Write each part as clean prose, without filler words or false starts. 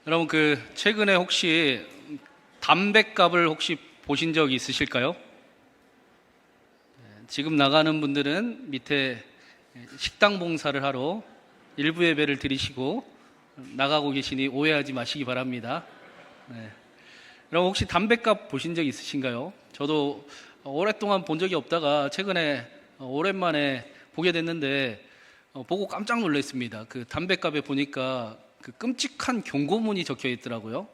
여러분 최근에 혹시 담뱃값을 혹시 보신 적 있으실까요? 지금 나가는 분들은 밑에 식당 봉사를 하러 일부 예배를 드리시고 나가고 계시니 오해하지 마시기 바랍니다. 여러분 혹시 담뱃값 보신 적 있으신가요? 저도 오랫동안 본 적이 없다가 최근에 오랜만에 보게 됐는데 보고 깜짝 놀랐습니다. 그 담뱃값에 보니까 그 끔찍한 경고문이 적혀 있더라고요.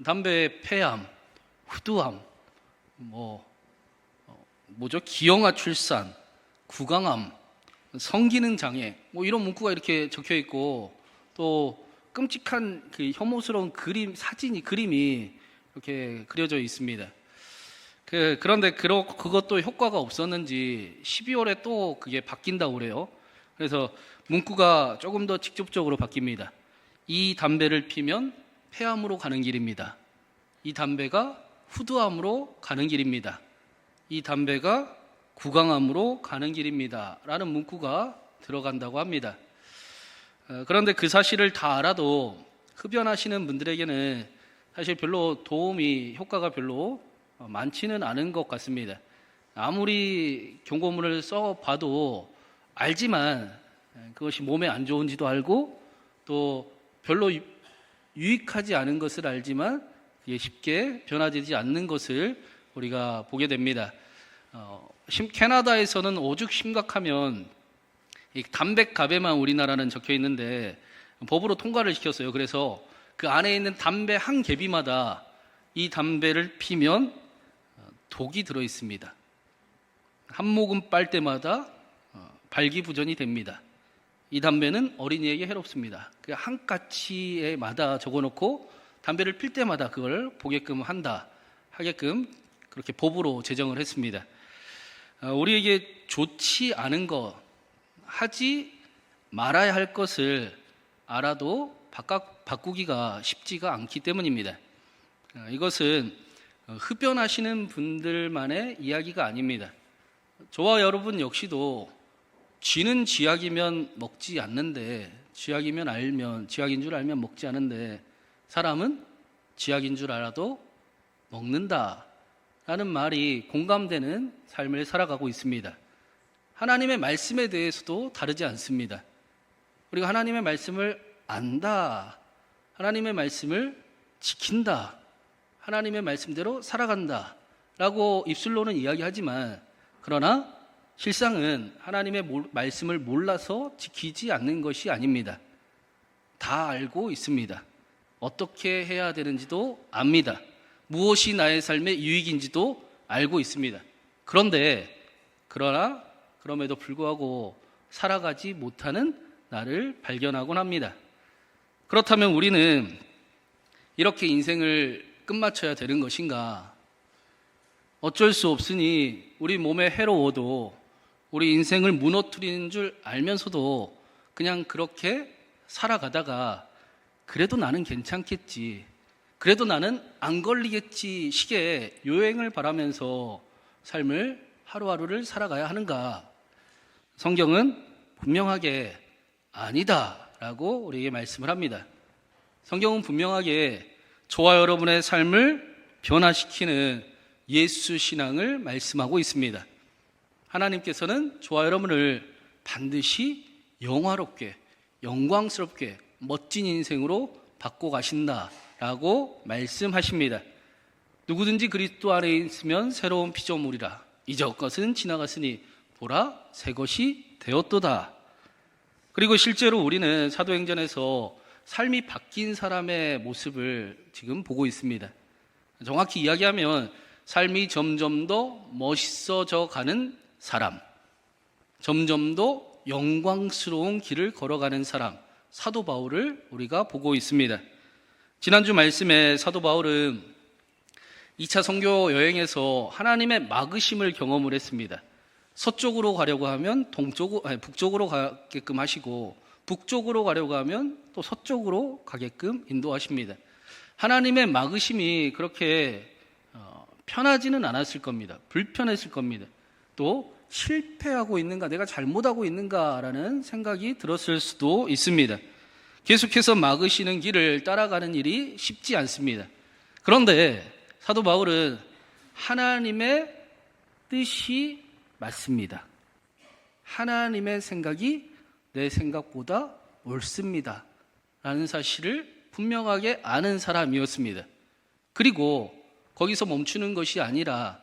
담배 폐암, 후두암, 기형아 출산, 구강암, 성기능 장애, 이런 문구가 이렇게 적혀 있고, 또 끔찍한 그 혐오스러운 그림이 이렇게 그려져 있습니다. 그런데 그것도 효과가 없었는지 12월에 또 그게 바뀐다고 그래요. 그래서 문구가 조금 더 직접적으로 바뀝니다. 이 담배를 피면 폐암으로 가는 길입니다. 이 담배가 후두암으로 가는 길입니다. 이 담배가 구강암으로 가는 길입니다. 라는 문구가 들어간다고 합니다. 그런데 그 사실을 다 알아도 흡연하시는 분들에게는 사실 효과가 별로 많지는 않은 것 같습니다. 아무리 경고문을 써봐도 알지만 그것이 몸에 안 좋은지도 알고 또 별로 유익하지 않은 것을 알지만 그게 쉽게 변화되지 않는 것을 우리가 보게 됩니다. 캐나다에서는 오죽 심각하면 이 담뱃값에만 우리나라는 적혀 있는데 법으로 통과를 시켰어요. 그래서 그 안에 있는 담배 한 개비마다 이 담배를 피면 독이 들어 있습니다. 한 모금 빨 때마다 발기부전이 됩니다. 이 담배는 어린이에게 해롭습니다. 그 한 가치에마다 적어놓고 담배를 필 때마다 그걸 보게끔 하게끔 그렇게 법으로 제정을 했습니다. 우리에게 좋지 않은 것, 하지 말아야 할 것을 알아도 바꾸기가 쉽지가 않기 때문입니다. 이것은 흡연하시는 분들만의 이야기가 아닙니다. 저와 여러분 역시도 쥐는 쥐약이면 먹지 않는데, 쥐약인 줄 알면 먹지 않은데, 사람은 쥐약인 줄 알아도 먹는다라는 말이 공감되는 삶을 살아가고 있습니다. 하나님의 말씀에 대해서도 다르지 않습니다. 우리가 하나님의 말씀을 안다, 하나님의 말씀을 지킨다, 하나님의 말씀대로 살아간다 라고 입술로는 이야기하지만, 그러나 실상은 하나님의 말씀을 몰라서 지키지 않는 것이 아닙니다. 다 알고 있습니다. 어떻게 해야 되는지도 압니다. 무엇이 나의 삶의 유익인지도 알고 있습니다. 그럼에도 불구하고 살아가지 못하는 나를 발견하곤 합니다. 그렇다면 우리는 이렇게 인생을 끝마쳐야 되는 것인가? 어쩔 수 없으니 우리 몸에 해로워도 우리 인생을 무너뜨리는 줄 알면서도 그냥 그렇게 살아가다가 그래도 나는 괜찮겠지, 그래도 나는 안 걸리겠지 식의 요행을 바라면서 삶을 하루하루를 살아가야 하는가? 성경은 분명하게 아니다 라고 우리에게 말씀을 합니다. 성경은 분명하게 저와 여러분의 삶을 변화시키는 예수 신앙을 말씀하고 있습니다. 하나님께서는 저와 여러분을 반드시 영화롭게, 영광스럽게, 멋진 인생으로 바꿔 가신다라고 말씀하십니다. 누구든지 그리스도 안에 있으면 새로운 피조물이라. 이전 것은 지나갔으니 보라 새 것이 되었도다. 그리고 실제로 우리는 사도행전에서 삶이 바뀐 사람의 모습을 지금 보고 있습니다. 정확히 이야기하면 삶이 점점 더 멋있어져 가는 사람, 점점 더 영광스러운 길을 걸어가는 사람, 사도 바울을 우리가 보고 있습니다. 지난주 말씀에 사도 바울은 2차 선교 여행에서 하나님의 막으심을 경험을 했습니다. 서쪽으로 가려고 하면 북쪽으로 가게끔 하시고, 북쪽으로 가려고 하면 또 서쪽으로 가게끔 인도하십니다. 하나님의 막으심이 그렇게 편하지는 않았을 겁니다. 불편했을 겁니다. 또 실패하고 있는가, 내가 잘못하고 있는가라는 생각이 들었을 수도 있습니다. 계속해서 막으시는 길을 따라가는 일이 쉽지 않습니다. 그런데 사도 바울은 하나님의 뜻이 맞습니다. 하나님의 생각이 내 생각보다 옳습니다. 라는 사실을 분명하게 아는 사람이었습니다. 그리고 거기서 멈추는 것이 아니라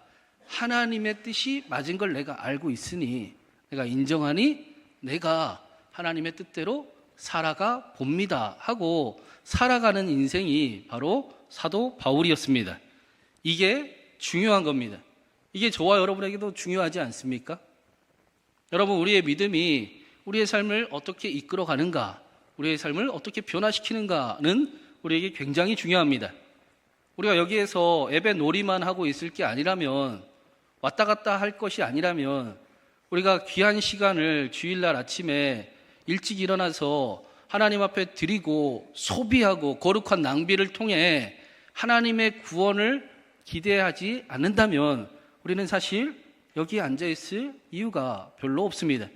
하나님의 뜻이 맞은 걸 내가 알고 있으니 내가 인정하니 내가 하나님의 뜻대로 살아가 봅니다 하고 살아가는 인생이 바로 사도 바울이었습니다. 이게 중요한 겁니다. 이게 저와 여러분에게도 중요하지 않습니까? 여러분, 우리의 믿음이 우리의 삶을 어떻게 이끌어 가는가, 우리의 삶을 어떻게 변화시키는가는 우리에게 굉장히 중요합니다. 우리가 여기에서 예배 놀이만 하고 있을 게 아니라면, 왔다 갔다 할 것이 아니라면, 우리가 귀한 시간을 주일날 아침에 일찍 일어나서 하나님 앞에 드리고 소비하고 거룩한 낭비를 통해 하나님의 구원을 기대하지 않는다면 우리는 사실 여기에 앉아있을 이유가 별로 없습니다.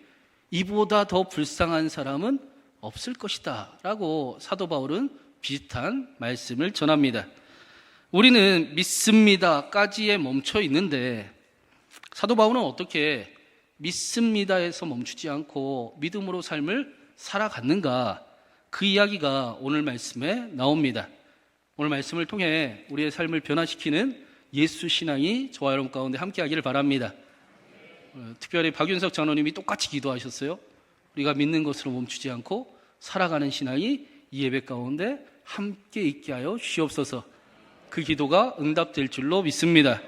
이보다 더 불쌍한 사람은 없을 것이다 라고 사도 바울은 비슷한 말씀을 전합니다. 우리는 믿습니다까지에 멈춰 있는데 사도 바울은 어떻게 믿습니다에서 멈추지 않고 믿음으로 삶을 살아갔는가, 그 이야기가 오늘 말씀에 나옵니다. 오늘 말씀을 통해 우리의 삶을 변화시키는 예수 신앙이 저와 여러분 가운데 함께하기를 바랍니다. 특별히 박윤석 장로님이 똑같이 기도하셨어요. 우리가 믿는 것으로 멈추지 않고 살아가는 신앙이 이 예배 가운데 함께 있게 하여 주시옵소서. 그 기도가 응답될 줄로 믿습니다.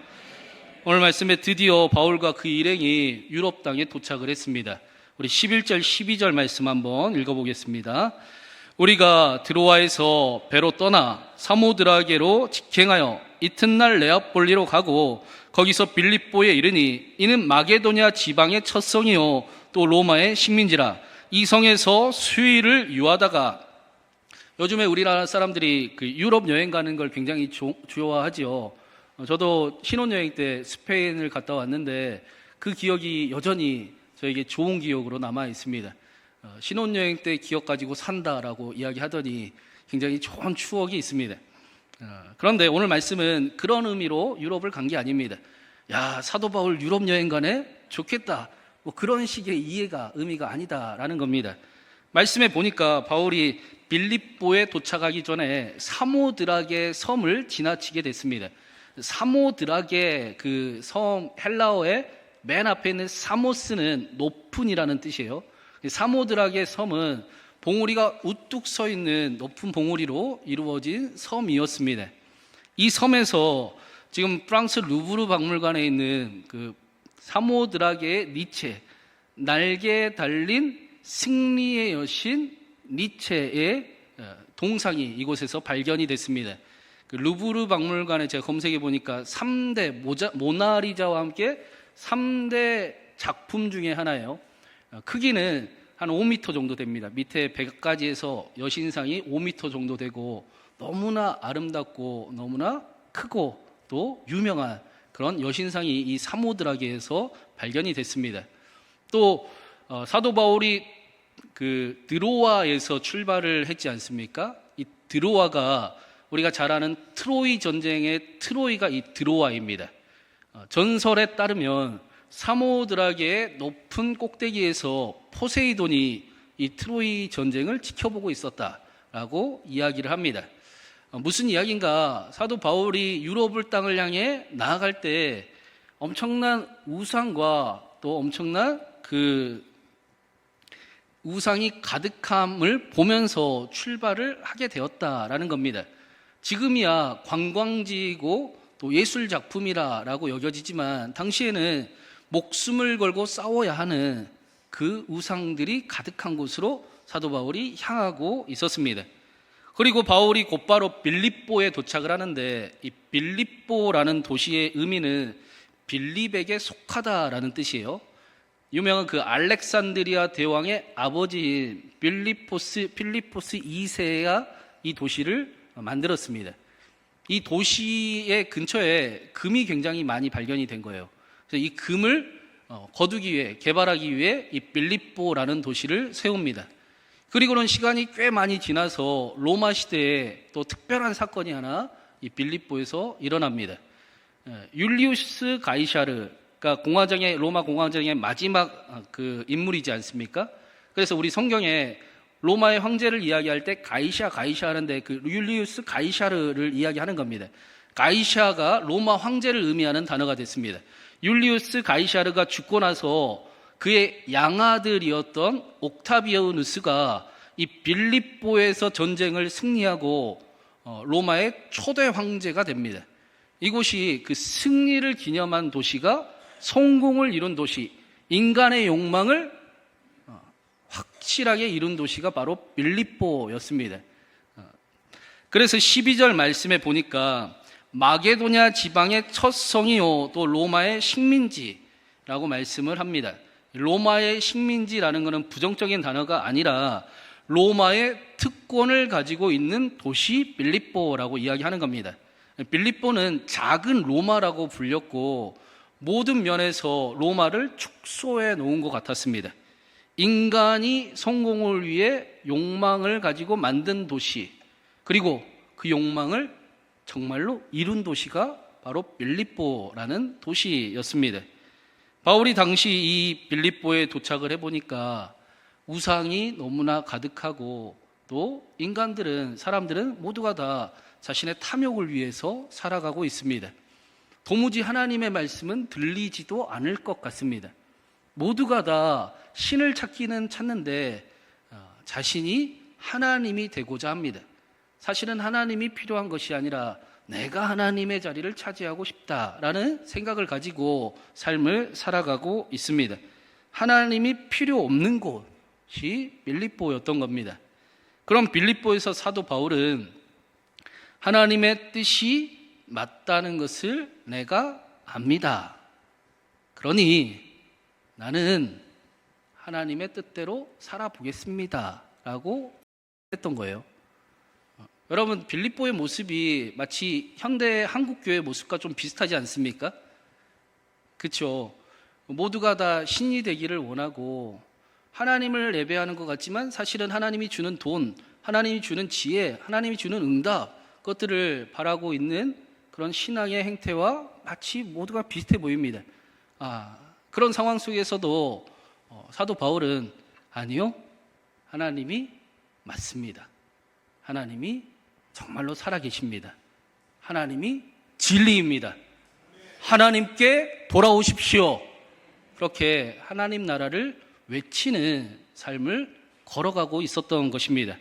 오늘 말씀에 드디어 바울과 그 일행이 유럽 땅에 도착을 했습니다. 우리 11절 12절 말씀 한번 읽어보겠습니다. 우리가 드로아에서 배로 떠나 사모드라게로 직행하여 이튿날 네아폴리로 가고 거기서 빌립보에 이르니 이는 마게도냐 지방의 첫 성이요 또 로마의 식민지라. 이 성에서 수일을 유하다가, 요즘에 우리나라 사람들이 그 유럽 여행 가는 걸 굉장히 좋아하지요. 저도 신혼여행 때 스페인을 갔다 왔는데 그 기억이 여전히 저에게 좋은 기억으로 남아 있습니다. 신혼여행 때 기억 가지고 산다라고 이야기하더니 굉장히 좋은 추억이 있습니다. 그런데 오늘 말씀은 그런 의미로 유럽을 간 게 아닙니다. 야, 사도 바울 유럽 여행 가네? 좋겠다. 뭐 그런 식의 의미가 아니다라는 겁니다. 말씀에 보니까 바울이 빌립보에 도착하기 전에 사모드라게 섬을 지나치게 됐습니다. 사모드라게 그 섬 헬라어의 맨 앞에 있는 사모스는 높은이라는 뜻이에요. 사모드라게 섬은 봉우리가 우뚝 서 있는 높은 봉우리로 이루어진 섬이었습니다. 이 섬에서 지금 프랑스 루브르 박물관에 있는 그 사모드라게의 니체, 날개에 달린 승리의 여신 니체의 동상이 이곳에서 발견이 됐습니다. 그 루브르 박물관에 제가 검색해 보니까 3대 모나리자와 함께 3대 작품 중에 하나예요. 크기는 한 5m 정도 됩니다. 밑에 100가지에서 여신상이 5m 정도 되고 너무나 아름답고 너무나 크고 또 유명한 그런 여신상이 이 사모드라게에서 발견이 됐습니다. 또 사도 바울이 그 드로아에서 출발을 했지 않습니까? 이 드로아가 우리가 잘 아는 트로이 전쟁의 트로이가 이 드로아입니다. 전설에 따르면 사모드라게의 높은 꼭대기에서 포세이돈이 이 트로이 전쟁을 지켜보고 있었다라고 이야기를 합니다. 무슨 이야기인가? 사도 바울이 유럽을 땅을 향해 나아갈 때 엄청난 우상과 또 엄청난 그 우상이 가득함을 보면서 출발을 하게 되었다라는 겁니다. 지금이야 관광지이고 또 예술작품이라고 여겨지지만 당시에는 목숨을 걸고 싸워야 하는 그 우상들이 가득한 곳으로 사도 바울이 향하고 있었습니다. 그리고 바울이 곧바로 빌립보에 도착을 하는데 이 빌립보라는 도시의 의미는 빌립에게 속하다라는 뜻이에요. 유명한 그 알렉산드리아 대왕의 아버지인 필리포스 2세가 이 도시를 만들었습니다. 이 도시의 근처에 금이 굉장히 많이 발견이 된 거예요. 그래서 이 금을 거두기 위해, 개발하기 위해 이 빌립보라는 도시를 세웁니다. 그리고는 시간이 꽤 많이 지나서 로마 시대에 또 특별한 사건이 하나 이 빌립보에서 일어납니다. 율리우스 가이사르가 로마 공화정의 마지막 그 인물이지 않습니까? 그래서 우리 성경에 로마의 황제를 이야기할 때 가이샤 하는데 그 율리우스 가이사르를 이야기하는 겁니다. 가이샤가 로마 황제를 의미하는 단어가 됐습니다. 율리우스 가이사르가 죽고 나서 그의 양아들이었던 옥타비아누스가 이 빌립보에서 전쟁을 승리하고 로마의 초대 황제가 됩니다. 이곳이 그 승리를 기념한 도시가 성공을 이룬 도시, 인간의 욕망을 확실하게 이룬 도시가 바로 빌립보였습니다. 그래서 12절 말씀에 보니까 마게도냐 지방의 첫 성이요 또 로마의 식민지라고 말씀을 합니다. 로마의 식민지라는 것은 부정적인 단어가 아니라 로마의 특권을 가지고 있는 도시 빌립보라고 이야기하는 겁니다. 빌립보는 작은 로마라고 불렸고 모든 면에서 로마를 축소해 놓은 것 같았습니다. 인간이 성공을 위해 욕망을 가지고 만든 도시, 그리고 그 욕망을 정말로 이룬 도시가 바로 빌립보라는 도시였습니다. 바울이 당시 이 빌립보에 도착을 해보니까 우상이 너무나 가득하고 또 사람들은 모두가 다 자신의 탐욕을 위해서 살아가고 있습니다. 도무지 하나님의 말씀은 들리지도 않을 것 같습니다. 모두가 다 신을 찾는데 자신이 하나님이 되고자 합니다. 사실은 하나님이 필요한 것이 아니라 내가 하나님의 자리를 차지하고 싶다라는 생각을 가지고 삶을 살아가고 있습니다. 하나님이 필요 없는 곳이 빌립보였던 겁니다. 그럼 빌립보에서 사도 바울은 하나님의 뜻이 맞다는 것을 내가 압니다. 그러니 나는 하나님의 뜻대로 살아보겠습니다 라고 했던 거예요. 여러분, 빌립보의 모습이 마치 현대 한국교회 모습과 좀 비슷하지 않습니까? 그렇죠. 모두가 다 신이 되기를 원하고 하나님을 예배하는 것 같지만 사실은 하나님이 주는 돈, 하나님이 주는 지혜, 하나님이 주는 응답, 그것들을 바라고 있는 그런 신앙의 행태와 마치 모두가 비슷해 보입니다. 그런 상황 속에서도 사도 바울은 아니요, 하나님이 맞습니다. 하나님이 정말로 살아계십니다. 하나님이 진리입니다. 하나님께 돌아오십시오. 그렇게 하나님 나라를 외치는 삶을 걸어가고 있었던 것입니다.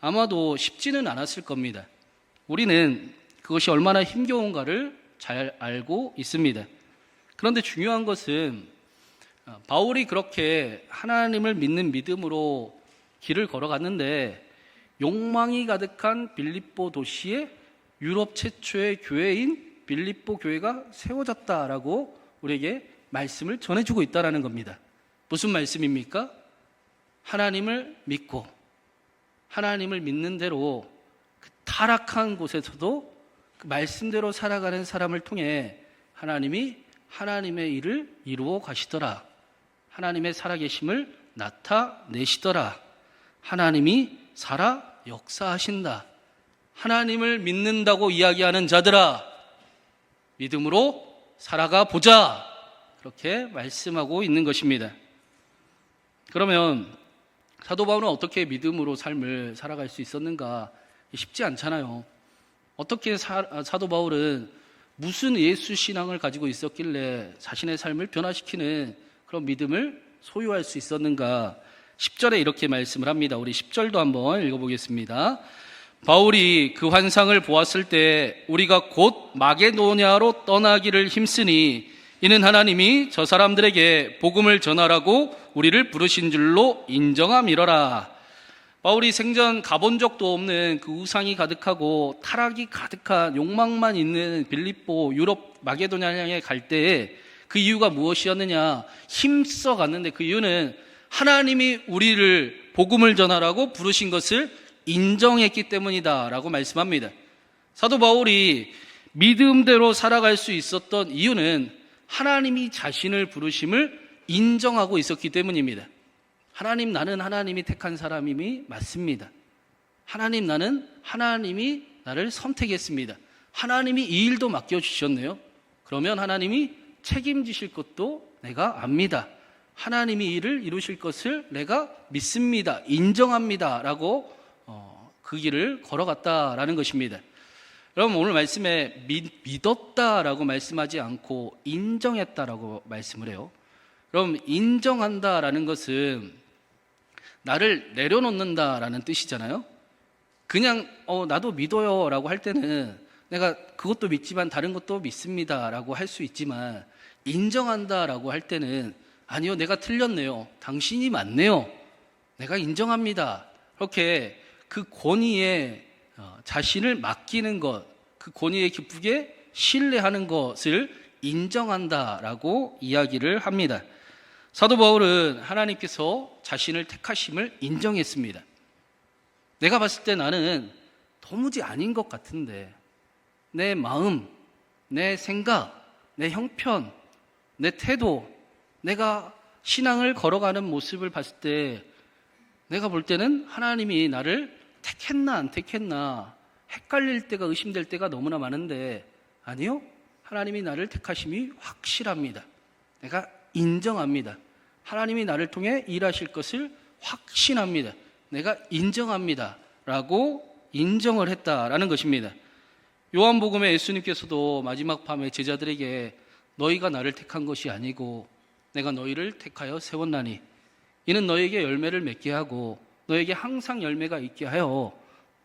아마도 쉽지는 않았을 겁니다. 우리는 그것이 얼마나 힘겨운가를 잘 알고 있습니다. 그런데 중요한 것은 바울이 그렇게 하나님을 믿는 믿음으로 길을 걸어갔는데 욕망이 가득한 빌립보 도시에 유럽 최초의 교회인 빌립보 교회가 세워졌다라고 우리에게 말씀을 전해주고 있다는 겁니다. 무슨 말씀입니까? 하나님을 믿고 하나님을 믿는 대로 그 타락한 곳에서도 그 말씀대로 살아가는 사람을 통해 하나님이 하나님의 일을 이루어 가시더라. 하나님의 살아계심을 나타내시더라. 하나님이 살아 역사하신다. 하나님을 믿는다고 이야기하는 자들아, 믿음으로 살아가 보자. 그렇게 말씀하고 있는 것입니다. 그러면 사도 바울은 어떻게 믿음으로 삶을 살아갈 수 있었는가? 쉽지 않잖아요. 어떻게 사도 바울은 무슨 예수 신앙을 가지고 있었길래 자신의 삶을 변화시키는 그런 믿음을 소유할 수 있었는가? 10절에 이렇게 말씀을 합니다. 우리 10절도 한번 읽어보겠습니다. 바울이 그 환상을 보았을 때 우리가 곧 마게도냐로 떠나기를 힘쓰니 이는 하나님이 저 사람들에게 복음을 전하라고 우리를 부르신 줄로 인정함이러라. 바울이 생전 가본 적도 없는 그 우상이 가득하고 타락이 가득한 욕망만 있는 빌립보 유럽 마게도냐 향해 갈 때에 그 이유가 무엇이었느냐? 힘써 갔는데 그 이유는 하나님이 우리를 복음을 전하라고 부르신 것을 인정했기 때문이다 라고 말씀합니다. 사도 바울이 믿음대로 살아갈 수 있었던 이유는 하나님이 자신을 부르심을 인정하고 있었기 때문입니다. 하나님, 나는 하나님이 택한 사람임이 맞습니다. 하나님, 나는 하나님이 나를 선택했습니다. 하나님이 이 일도 맡겨주셨네요. 그러면 하나님이 책임지실 것도 내가 압니다. 하나님이 이 일을 이루실 것을 내가 믿습니다. 인정합니다. 라고 그 길을 걸어갔다라는 것입니다. 여러분, 오늘 말씀에 믿었다라고 말씀하지 않고 인정했다라고 말씀을 해요. 그럼 인정한다라는 것은 나를 내려놓는다라는 뜻이잖아요. 그냥 나도 믿어요 라고 할 때는 내가 그것도 믿지만 다른 것도 믿습니다 라고 할 수 있지만, 인정한다 라고 할 때는 아니요, 내가 틀렸네요, 당신이 맞네요, 내가 인정합니다, 그렇게 그 권위에 자신을 맡기는 것, 그 권위에 기쁘게 신뢰하는 것을 인정한다 라고 이야기를 합니다. 사도 바울은 하나님께서 자신을 택하심을 인정했습니다. 내가 봤을 때 나는 도무지 아닌 것 같은데 내 마음, 내 생각, 내 형편, 내 태도, 내가 신앙을 걸어가는 모습을 봤을 때 내가 볼 때는 하나님이 나를 택했나 안 택했나 헷갈릴 때가, 의심될 때가 너무나 많은데, 아니요, 하나님이 나를 택하심이 확실합니다. 내가 인정합니다. 하나님이 나를 통해 일하실 것을 확신합니다. 내가 인정합니다 라고 인정을 했다라는 것입니다. 요한복음에 예수님께서도 마지막 밤에 제자들에게 너희가 나를 택한 것이 아니고 내가 너희를 택하여 세웠나니 이는 너희에게 열매를 맺게 하고 너희에게 항상 열매가 있게 하여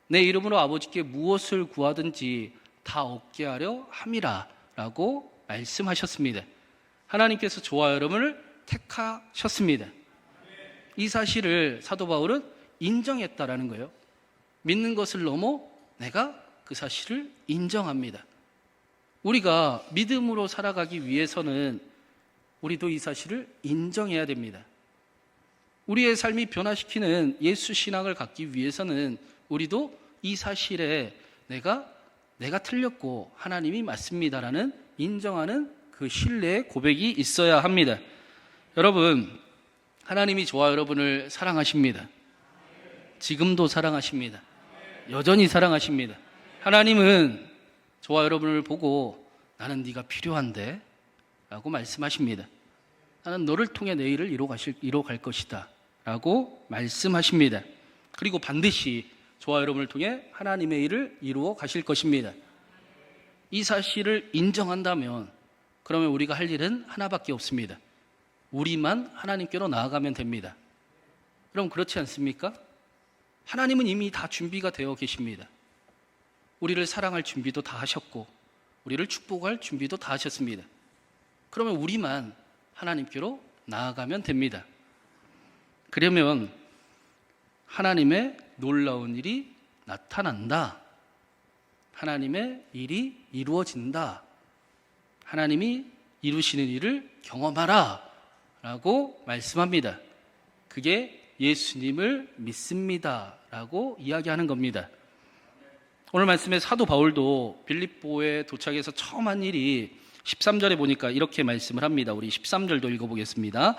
내 이름으로 아버지께 무엇을 구하든지 다 얻게 하려 함이라 라고 말씀하셨습니다. 하나님께서 저와 여러분을 택하셨습니다. 이 사실을 사도 바울은 인정했다라는 거예요. 믿는 것을 넘어 내가 그 사실을 인정합니다. 우리가 믿음으로 살아가기 위해서는 우리도 이 사실을 인정해야 됩니다. 우리의 삶이 변화시키는 예수 신앙을 갖기 위해서는 우리도 이 사실에 내가 틀렸고 하나님이 맞습니다라는 인정하는 그 신뢰의 고백이 있어야 합니다. 여러분, 하나님이 저와 여러분을 사랑하십니다. 지금도 사랑하십니다. 여전히 사랑하십니다. 하나님은 저와 여러분을 보고 나는 네가 필요한데 라고 말씀하십니다. 나는 너를 통해 내 일을 이뤄갈 것이다 라고 말씀하십니다. 그리고 반드시 저와 여러분을 통해 하나님의 일을 이루어 가실 것입니다. 이 사실을 인정한다면 그러면 우리가 할 일은 하나밖에 없습니다. 우리만 하나님께로 나아가면 됩니다. 그럼 그렇지 않습니까? 하나님은 이미 다 준비가 되어 계십니다. 우리를 사랑할 준비도 다 하셨고 우리를 축복할 준비도 다 하셨습니다. 그러면 우리만 하나님께로 나아가면 됩니다. 그러면 하나님의 놀라운 일이 나타난다. 하나님의 일이 이루어진다. 하나님이 이루시는 일을 경험하라 라고 말씀합니다. 그게 예수님을 믿습니다 라고 이야기하는 겁니다. 오늘 말씀에 사도 바울도 빌립보에 도착해서 처음 한 일이 13절에 보니까 이렇게 말씀을 합니다. 우리 13절도 읽어보겠습니다.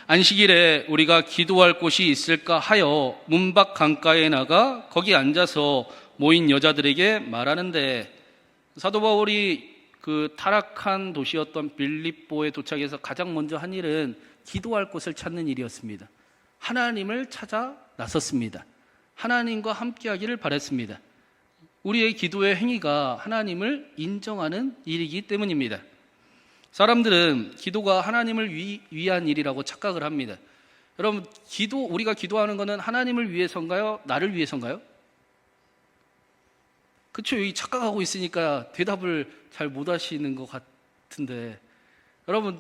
안식일에 우리가 기도할 곳이 있을까 하여 문밖 강가에 나가 거기 앉아서 모인 여자들에게 말하는데, 사도 바울이 그 타락한 도시였던 빌립보에 도착해서 가장 먼저 한 일은 기도할 곳을 찾는 일이었습니다. 하나님을 찾아 나섰습니다. 하나님과 함께하기를 바랬습니다. 우리의 기도의 행위가 하나님을 인정하는 일이기 때문입니다. 사람들은 기도가 하나님을 위한 일이라고 착각을 합니다. 여러분, 우리가 기도하는 것은 하나님을 위해서인가요? 나를 위해서인가요? 그렇죠. 여기 착각하고 있으니까 대답을 잘 못 하시는 것 같은데, 여러분,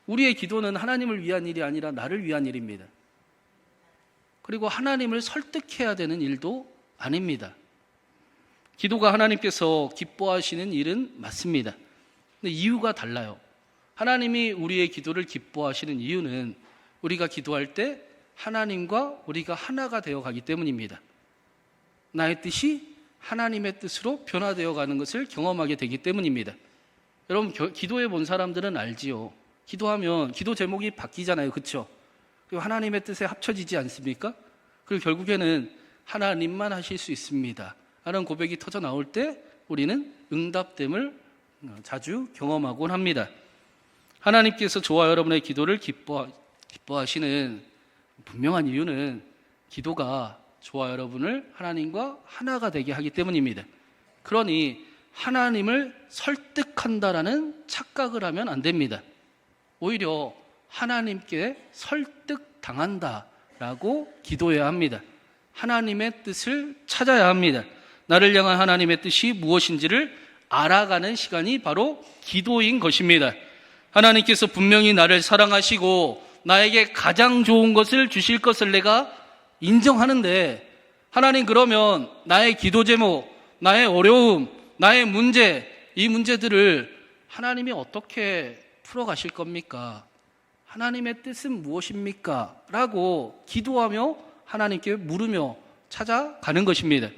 우리의 기도는 하나님을 위한 일이 아니라 나를 위한 일입니다. 그리고 하나님을 설득해야 되는 일도 아닙니다. 기도가 하나님께서 기뻐하시는 일은 맞습니다. 근데 이유가 달라요. 하나님이 우리의 기도를 기뻐하시는 이유는 우리가 기도할 때 하나님과 우리가 하나가 되어 가기 때문입니다. 나의 뜻이 하나님의 뜻으로 변화되어 가는 것을 경험하게 되기 때문입니다. 여러분, 기도해 본 사람들은 알지요. 기도하면 기도 제목이 바뀌잖아요. 그렇죠? 그리고 하나님의 뜻에 합쳐지지 않습니까? 그리고 결국에는 하나님만 하실 수 있습니다 라는 고백이 터져 나올 때 우리는 응답됨을 자주 경험하곤 합니다. 하나님께서 저와 여러분의 기도를 기뻐하시는 분명한 이유는 기도가 저와 여러분을 하나님과 하나가 되게 하기 때문입니다. 그러니 하나님을 설득한다라는 착각을 하면 안 됩니다. 오히려 하나님께 설득당한다라고 기도해야 합니다. 하나님의 뜻을 찾아야 합니다. 나를 향한 하나님의 뜻이 무엇인지를 알아가는 시간이 바로 기도인 것입니다. 하나님께서 분명히 나를 사랑하시고 나에게 가장 좋은 것을 주실 것을 내가 인정하는데, 하나님 그러면 나의 기도 제목, 나의 어려움, 나의 문제, 이 문제들을 하나님이 어떻게 풀어가실 겁니까? 하나님의 뜻은 무엇입니까? 라고 기도하며 하나님께 물으며 찾아가는 것입니다.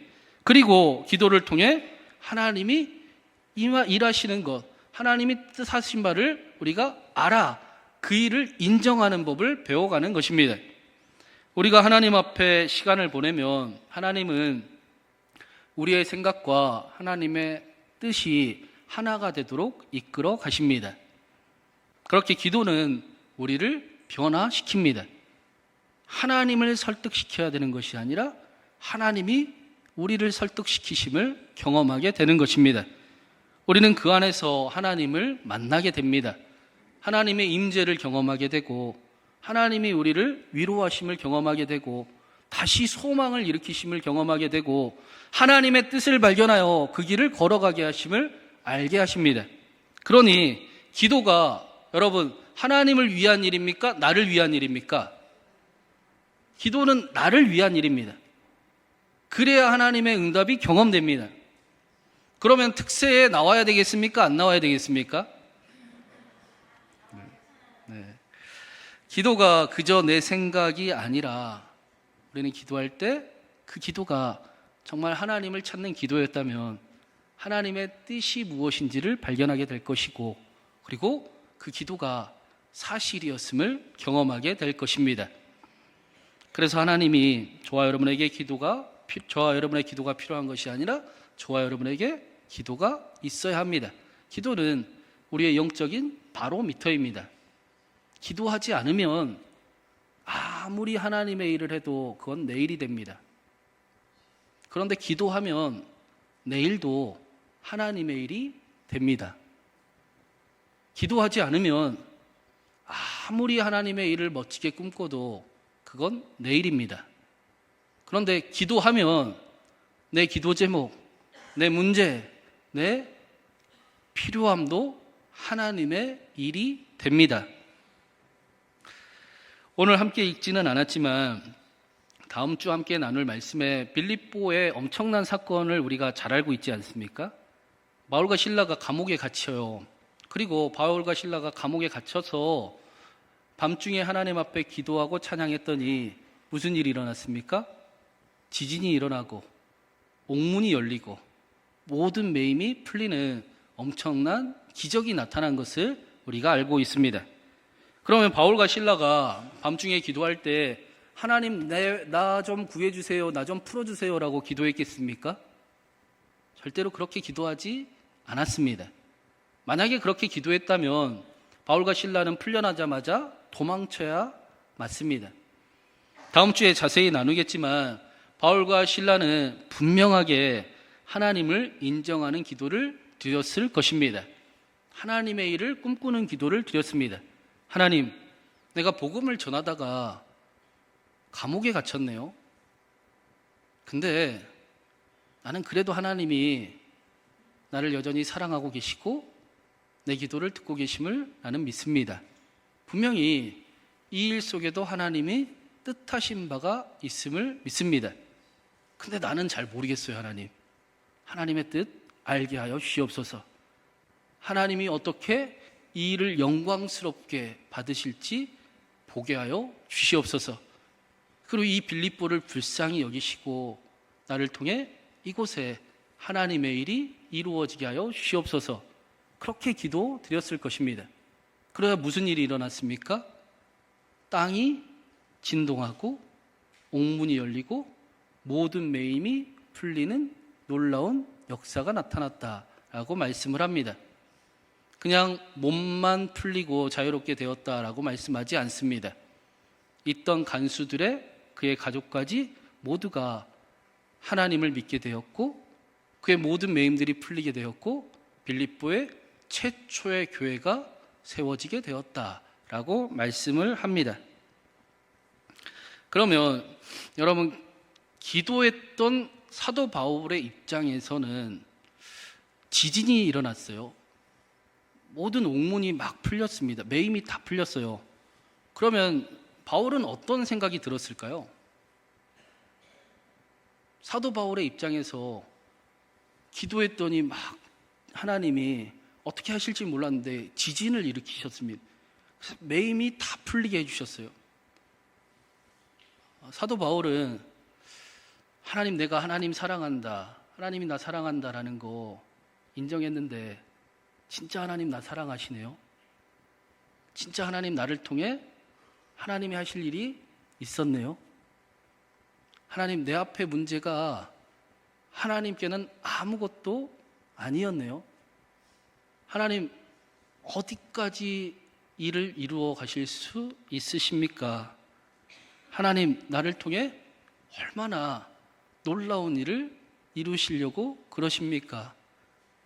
그리고 기도를 통해 하나님이 일하시는 것, 하나님이 뜻하신 바를 우리가 알아 그 일을 인정하는 법을 배워가는 것입니다. 우리가 하나님 앞에 시간을 보내면 하나님은 우리의 생각과 하나님의 뜻이 하나가 되도록 이끌어 가십니다. 그렇게 기도는 우리를 변화시킵니다. 하나님을 설득시켜야 되는 것이 아니라 하나님이 우리를 설득시키심을 경험하게 되는 것입니다. 우리는 그 안에서 하나님을 만나게 됩니다. 하나님의 임재를 경험하게 되고 하나님이 우리를 위로하심을 경험하게 되고 다시 소망을 일으키심을 경험하게 되고 하나님의 뜻을 발견하여 그 길을 걸어가게 하심을 알게 하십니다. 그러니 기도가 여러분 하나님을 위한 일입니까? 나를 위한 일입니까? 기도는 나를 위한 일입니다. 그래야 하나님의 응답이 경험됩니다. 그러면 특세에 나와야 되겠습니까? 안 나와야 되겠습니까? 네. 기도가 그저 내 생각이 아니라 우리는 기도할 때 그 기도가 정말 하나님을 찾는 기도였다면 하나님의 뜻이 무엇인지를 발견하게 될 것이고, 그리고 그 기도가 사실이었음을 경험하게 될 것입니다. 그래서 하나님이 저와 여러분의 기도가 필요한 것이 아니라 저와 여러분에게 기도가 있어야 합니다. 기도는 우리의 영적인 바로미터입니다. 기도하지 않으면 아무리 하나님의 일을 해도 그건 내일이 됩니다. 그런데 기도하면 내일도 하나님의 일이 됩니다. 기도하지 않으면 아무리 하나님의 일을 멋지게 꿈꿔도 그건 내일입니다. 그런데 기도하면 내 기도 제목, 내 문제, 내 필요함도 하나님의 일이 됩니다. 오늘 함께 읽지는 않았지만 다음 주 함께 나눌 말씀에 빌립보의 엄청난 사건을 우리가 잘 알고 있지 않습니까? 바울과 실라가 감옥에 갇혀요. 그리고 바울과 실라가 감옥에 갇혀서 밤중에 하나님 앞에 기도하고 찬양했더니 무슨 일이 일어났습니까? 지진이 일어나고 옥문이 열리고 모든 매임이 풀리는 엄청난 기적이 나타난 것을 우리가 알고 있습니다. 그러면 바울과 실라가 밤중에 기도할 때 하나님 나 좀 구해주세요, 나 좀 풀어주세요 라고 기도했겠습니까? 절대로 그렇게 기도하지 않았습니다. 만약에 그렇게 기도했다면 바울과 실라는 풀려나자마자 도망쳐야 맞습니다. 다음 주에 자세히 나누겠지만 바울과 실라는 분명하게 하나님을 인정하는 기도를 드렸을 것입니다. 하나님의 일을 꿈꾸는 기도를 드렸습니다. 하나님, 내가 복음을 전하다가 감옥에 갇혔네요. 근데 나는 그래도 하나님이 나를 여전히 사랑하고 계시고 내 기도를 듣고 계심을 나는 믿습니다. 분명히 이 일 속에도 하나님이 뜻하신 바가 있음을 믿습니다. 근데 나는 잘 모르겠어요. 하나님의 뜻 알게 하여 주시옵소서. 하나님이 어떻게 이 일을 영광스럽게 받으실지 보게 하여 주시옵소서. 그리고 이 빌립보를 불쌍히 여기시고 나를 통해 이곳에 하나님의 일이 이루어지게 하여 주시옵소서. 그렇게 기도 드렸을 것입니다. 그러다 무슨 일이 일어났습니까? 땅이 진동하고 옥문이 열리고 모든 매임이 풀리는 놀라운 역사가 나타났다라고 말씀을 합니다. 그냥 몸만 풀리고 자유롭게 되었다라고 말씀하지 않습니다. 있던 간수들의 그의 가족까지 모두가 하나님을 믿게 되었고 그의 모든 매임들이 풀리게 되었고 빌립보의 최초의 교회가 세워지게 되었다라고 말씀을 합니다. 그러면 여러분, 기도했던 사도 바울의 입장에서는 지진이 일어났어요. 모든 옥문이 막 풀렸습니다. 매임이 다 풀렸어요. 그러면 바울은 어떤 생각이 들었을까요? 사도 바울의 입장에서 기도했더니 막 하나님이 어떻게 하실지 몰랐는데 지진을 일으키셨습니다. 그래서 매임이 다 풀리게 해주셨어요. 사도 바울은 하나님, 내가 하나님 사랑한다, 하나님이 나 사랑한다라는 거 인정했는데 진짜 하나님 나 사랑하시네요. 진짜 하나님 나를 통해 하나님이 하실 일이 있었네요. 하나님, 내 앞에 문제가 하나님께는 아무것도 아니었네요. 하나님, 어디까지 일을 이루어 가실 수 있으십니까? 하나님, 나를 통해 얼마나 놀라운 일을 이루시려고 그러십니까?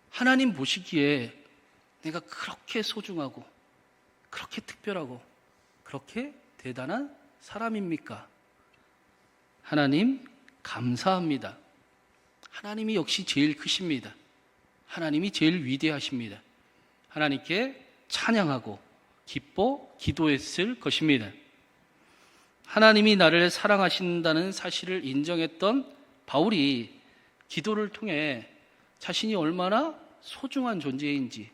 하나님 보시기에 내가 그렇게 소중하고 그렇게 특별하고 그렇게 대단한 사람입니까? 하나님, 감사합니다. 하나님이 역시 제일 크십니다. 하나님이 제일 위대하십니다. 하나님께 찬양하고 기뻐 기도했을 것입니다. 하나님이 나를 사랑하신다는 사실을 인정했던 바울이 기도를 통해 자신이 얼마나 소중한 존재인지,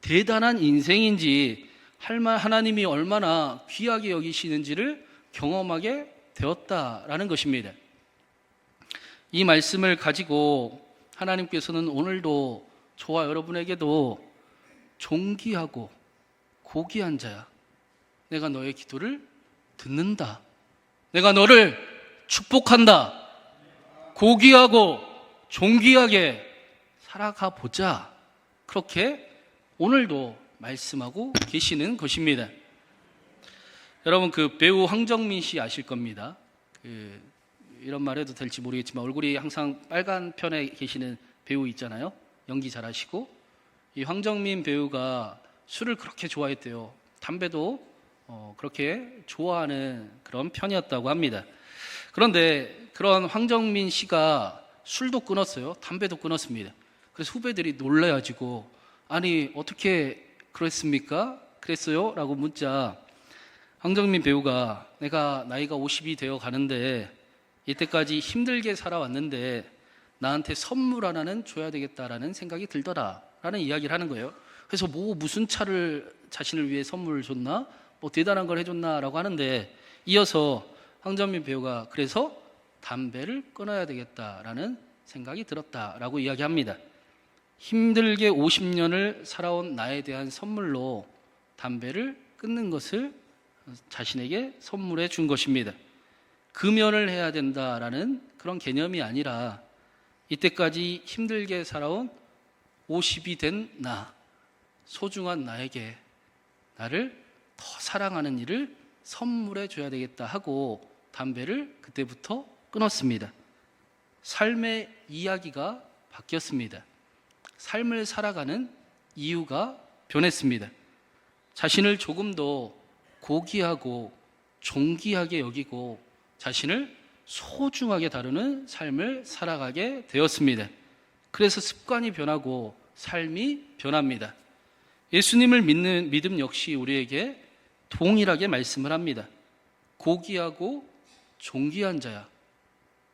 대단한 인생인지, 하나님이 얼마나 귀하게 여기시는지를 경험하게 되었다라는 것입니다. 이 말씀을 가지고 하나님께서는 오늘도 저와 여러분에게도 존귀하고 고귀한 자야, 내가 너의 기도를 듣는다, 내가 너를 축복한다, 고귀하고 존귀하게 살아가 보자, 그렇게 오늘도 말씀하고 계시는 것입니다. 여러분, 그 배우 황정민 씨 아실 겁니다. 이런 말 해도 될지 모르겠지만 얼굴이 항상 빨간 편에 계시는 배우 있잖아요. 연기 잘하시고. 이 황정민 배우가 술을 그렇게 좋아했대요. 담배도 그렇게 좋아하는 그런 편이었다고 합니다. 그런데 그런 황정민 씨가 술도 끊었어요. 담배도 끊었습니다. 그래서 후배들이 놀라가지고, 아니 어떻게 그랬습니까? 그랬어요? 라고 묻자 황정민 배우가, 내가 나이가 50이 되어 가는데 이때까지 힘들게 살아왔는데 나한테 선물 하나는 줘야 되겠다라는 생각이 들더라 라는 이야기를 하는 거예요. 그래서 무슨 차를 자신을 위해 선물을 줬나? 대단한 걸 해줬나? 라고 하는데, 이어서 황정민 배우가 그래서 담배를 끊어야 되겠다라는 생각이 들었다라고 이야기합니다. 힘들게 50년을 살아온 나에 대한 선물로 담배를 끊는 것을 자신에게 선물해 준 것입니다. 금연을 해야 된다라는 그런 개념이 아니라 이때까지 힘들게 살아온 50이 된 나, 소중한 나에게 나를 더 사랑하는 일을 선물해 줘야 되겠다 하고 담배를 그때부터 끊었습니다. 삶의 이야기가 바뀌었습니다. 삶을 살아가는 이유가 변했습니다. 자신을 조금 더 고귀하고 존귀하게 여기고 자신을 소중하게 다루는 삶을 살아가게 되었습니다. 그래서 습관이 변하고 삶이 변합니다. 예수님을 믿는 믿음 역시 우리에게 동일하게 말씀을 합니다. 고귀하고 존귀한 자야,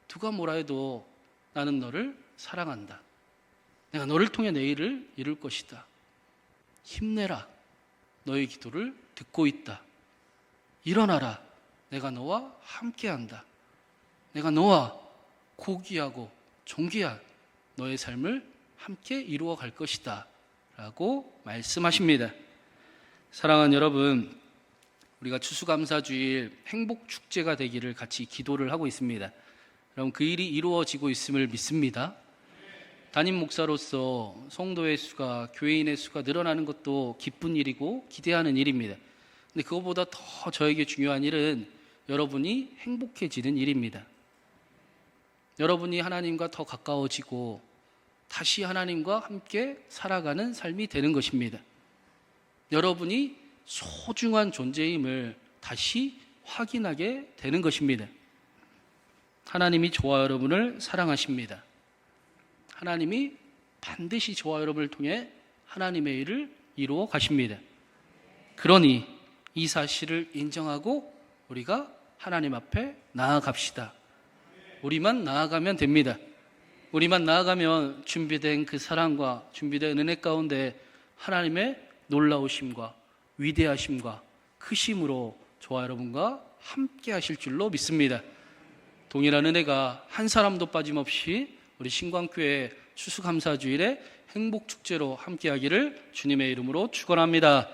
누가 뭐라 해도 나는 너를 사랑한다. 내가 너를 통해 내 일을 이룰 것이다. 힘내라. 너의 기도를 듣고 있다. 일어나라. 내가 너와 함께한다. 내가 너와 고귀하고 존귀한 너의 삶을 함께 이루어 갈 것이다 라고 말씀하십니다. 사랑하는 여러분, 우리가 추수감사주일 행복축제가 되기를 같이 기도를 하고 있습니다. 여러분, 그 일이 이루어지고 있음을 믿습니다. 담임 목사로서 성도의 수가, 교회인의 수가 늘어나는 것도 기쁜 일이고 기대하는 일입니다. 근데 그것보다 더 저에게 중요한 일은 여러분이 행복해지는 일입니다. 여러분이 하나님과 더 가까워지고 다시 하나님과 함께 살아가는 삶이 되는 것입니다. 여러분이 소중한 존재임을 다시 확인하게 되는 것입니다. 하나님이 저와 여러분을 사랑하십니다. 하나님이 반드시 저와 여러분을 통해 하나님의 일을 이루어 가십니다. 그러니 이 사실을 인정하고 우리가 하나님 앞에 나아갑시다. 우리만 나아가면 됩니다. 우리만 나아가면 준비된 그 사랑과 준비된 은혜 가운데 하나님의 놀라우심과 위대하심과 크심으로 저와 여러분과 함께 하실 줄로 믿습니다. 동일한 은혜가 한 사람도 빠짐없이 우리 신광교회 추수감사주일에 행복축제로 함께하기를 주님의 이름으로 축원합니다.